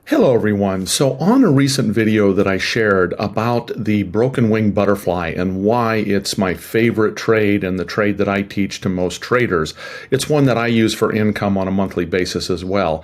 Hello everyone. So on a recent video that I shared about the broken wing butterfly and why it's my favorite trade and the trade that I teach to most traders, it's one that I use for income on a monthly basis as well.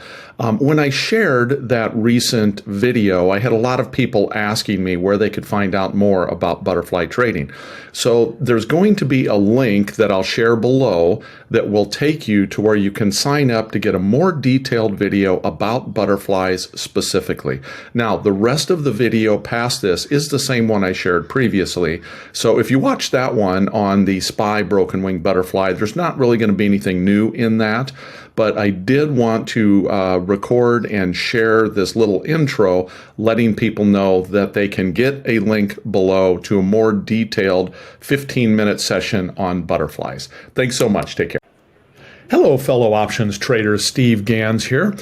When I shared that recent video, I had a lot of people asking me where they could find out more about butterfly trading. So there's going to be a link that I'll share below that will take you to where you can sign up to get a more detailed video about butterflies specifically. Now, the rest of the video past this is the same one I shared previously. So if you watch that one on the SPY broken wing butterfly, there's not really going to be anything new in that. But I did want to record and share this little intro, letting people know that they can get a link below to a more detailed 15-minute session on butterflies. Thanks so much. Take care. Hello, fellow options traders. Steve Ganz here.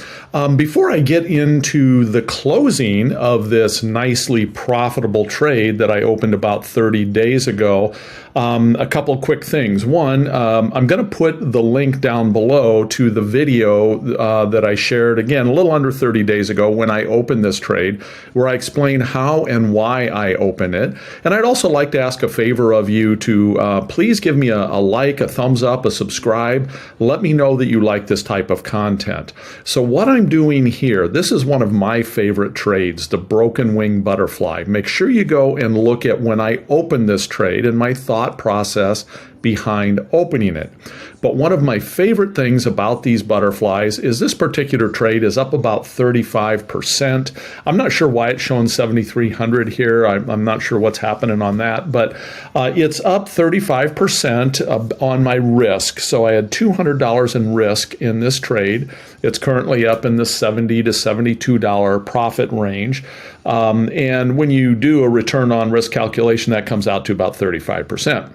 Before I get into the closing of this nicely profitable trade that I opened about 30 days ago, a couple quick things. One, I'm going to put the link down below to the video that I shared, again, a little under 30 days ago when I opened this trade, where I explain how and why I open it. And I'd also like to ask a favor of you to please give me a like, a thumbs up, a subscribe. Let me know that you like this type of content. So what I'm doing here, this is one of my favorite trades, the broken wing butterfly. Make sure you go and look at when I opened this trade and my thought process behind opening it. But one of my favorite things about these butterflies is this particular trade is up about 35%. I'm not sure why it's showing 7,300 here. I'm not sure what's happening on that, but it's up 35% on my risk. So I had $200 in risk in this trade. It's currently up in the $70 to $72 profit range. And when you do a return on risk calculation, that comes out to about 35%.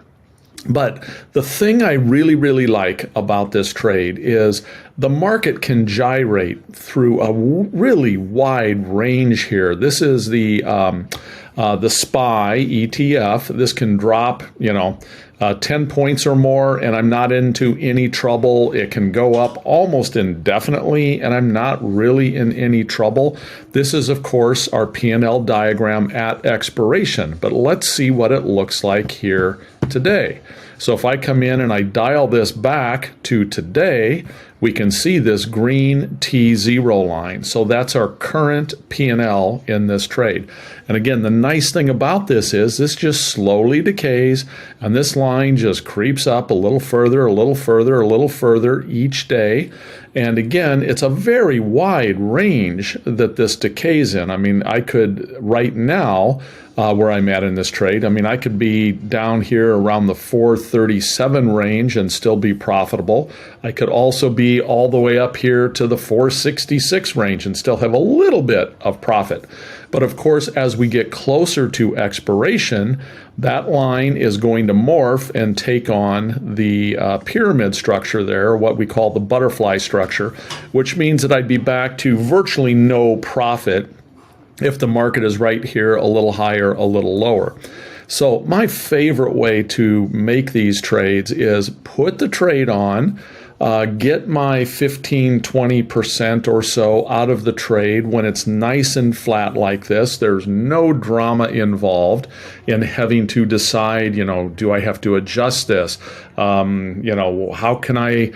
But the thing I really like about this trade is the market can gyrate through a really wide range here. This is the SPY ETF. This can drop, 10 points or more, and I'm not into any trouble. It can go up almost indefinitely, and I'm not really in any trouble. This is, of course, our P&L diagram at expiration, but let's see what it looks like here today. So if I come in and I dial this back to today, we can see this green T0 line. So that's our current P&L in this trade. And again, the nice thing about this is this just slowly decays, and this line just creeps up a little further, a little further, a little further each day. And again, it's a very wide range that this decays in. I mean, I could right now, where I'm at in this trade, I could be down here around the 437 range and still be profitable. I could also be all the way up here to the 466 range and still have a little bit of profit. But of course, as we get closer to expiration, that line is going to morph and take on the pyramid structure there, what we call the butterfly structure, which means that I'd be back to virtually no profit if the market is right here, a little higher, a little lower. So my favorite way to make these trades is put the trade on, get my 15-20% or so out of the trade when it's nice and flat like this. There's no drama involved in having to decide, do I have to adjust this? How can I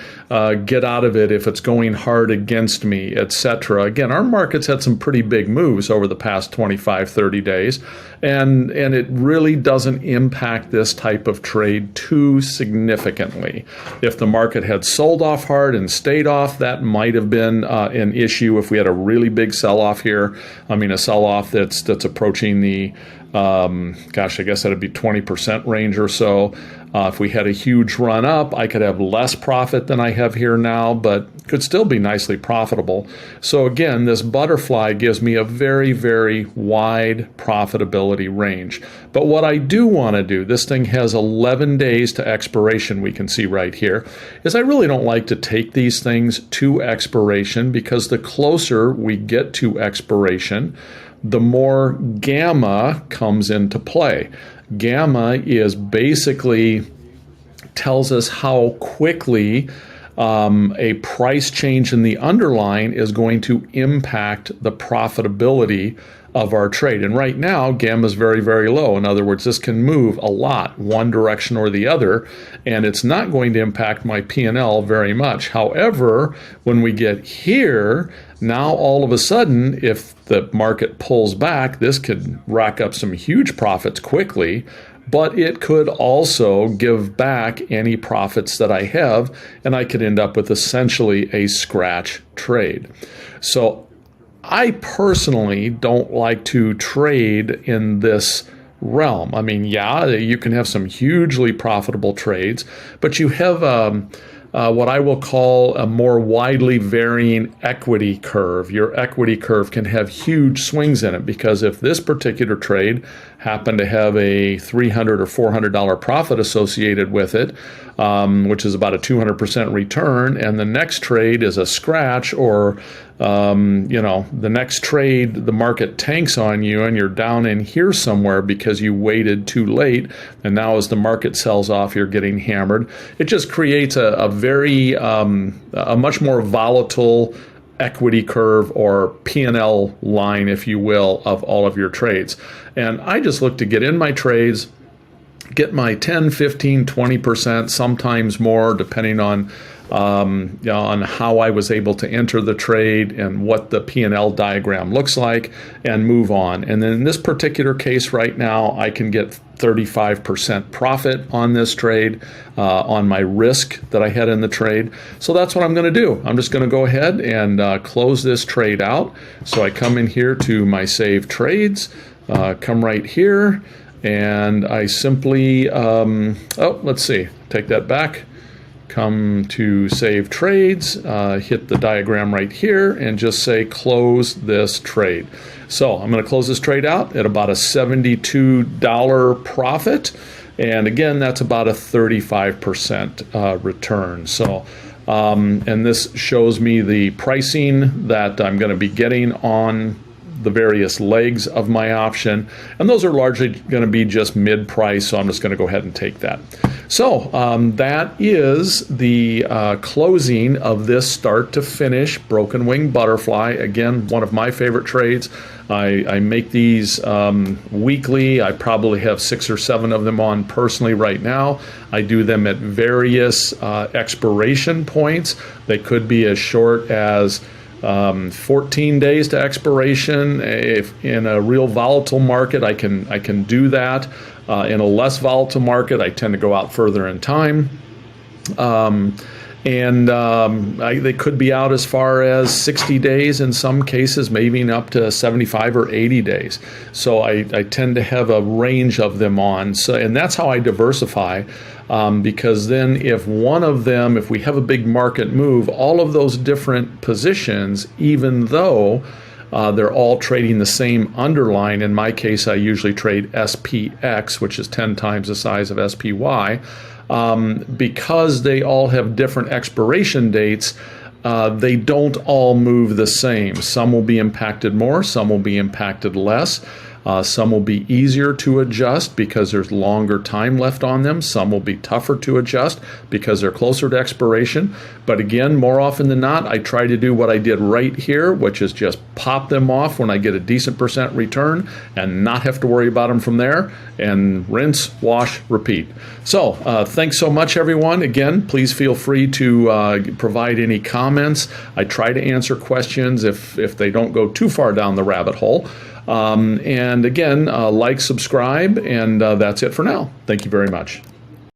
get out of it if it's going hard against me, etc. Again, our market's had some pretty big moves over the past 25, 30 days, and it really doesn't impact this type of trade too significantly. If the market had sold off hard and stayed off, that might have been an issue if we had a really big sell-off here. A sell-off that's approaching the I guess that'd be 20% range or so. If we had a huge run up, I could have less profit than I have here now, but could still be nicely profitable. So again, this butterfly gives me a very, very wide profitability range. But what I do want to do, this thing has 11 days to expiration, we can see right here, is I really don't like to take these things to expiration, because the closer we get to expiration, the more gamma comes into play. Gamma is basically tells us how quickly a price change in the underlying is going to impact the profitability of our trade. And right now, gamma is very, very low. In other words, this can move a lot, one direction or the other, and it's not going to impact my P&L very much. However, when we get here, now all of a sudden, if the market pulls back, this could rack up some huge profits quickly, but it could also give back any profits that I have, and I could end up with essentially a scratch trade. So I personally don't like to trade in this realm. I mean, yeah, you can have some hugely profitable trades, but you have what I will call a more widely varying equity curve. Your equity curve can have huge swings in it, because if this particular trade happened to have a $300 or $400 profit associated with it, which is about a 200% return, and the next trade is a scratch, or the next trade, the market tanks on you and you're down in here somewhere because you waited too late, and now as the market sells off, you're getting hammered. It just creates a much more volatile equity curve, or P&L line, if you will, of all of your trades. And I just look to get in my trades, get my 10, 15, 20%, sometimes more, depending on how I was able to enter the trade and what the P&L diagram looks like, and move on. And then in this particular case right now, I can get 35% profit on this trade, on my risk that I had in the trade. So that's what I'm going to do. I'm just going to go ahead and close this trade out. So I come in here to my save trades, come right here, and I simply, let's see, take that back. Come to save trades, hit the diagram right here, and just say close this trade. So I'm going to close this trade out at about a $72 profit, and again, that's about a 35% return. So and this shows me the pricing that I'm going to be getting on the various legs of my option, and those are largely going to be just mid-price, so I'm just going to go ahead and take that. So that is the closing of this start to finish broken wing butterfly. Again, one of my favorite trades. I make these weekly. I probably have 6 or 7 of them on personally right now. I do them at various expiration points. They could be as short as 14 days to expiration. If in a real volatile market, I can do that. In a less volatile market, I tend to go out further in time. They could be out as far as 60 days in some cases, maybe up to 75 or 80 days. So I tend to have a range of them on. So, and that's how I diversify. Because then if one of them, if we have a big market move, all of those different positions, even though they're all trading the same underlying, in my case, I usually trade SPX, which is 10 times the size of SPY, because they all have different expiration dates, they don't all move the same. Some will be impacted more, some will be impacted less. Some will be easier to adjust because there's longer time left on them. Some will be tougher to adjust because they're closer to expiration. But again, more often than not, I try to do what I did right here, which is just pop them off when I get a decent percent return and not have to worry about them from there, and rinse, wash, repeat. So thanks so much, everyone. Again, please feel free to provide any comments. I try to answer questions if they don't go too far down the rabbit hole. And again, like, subscribe, and that's it for now. Thank you very much.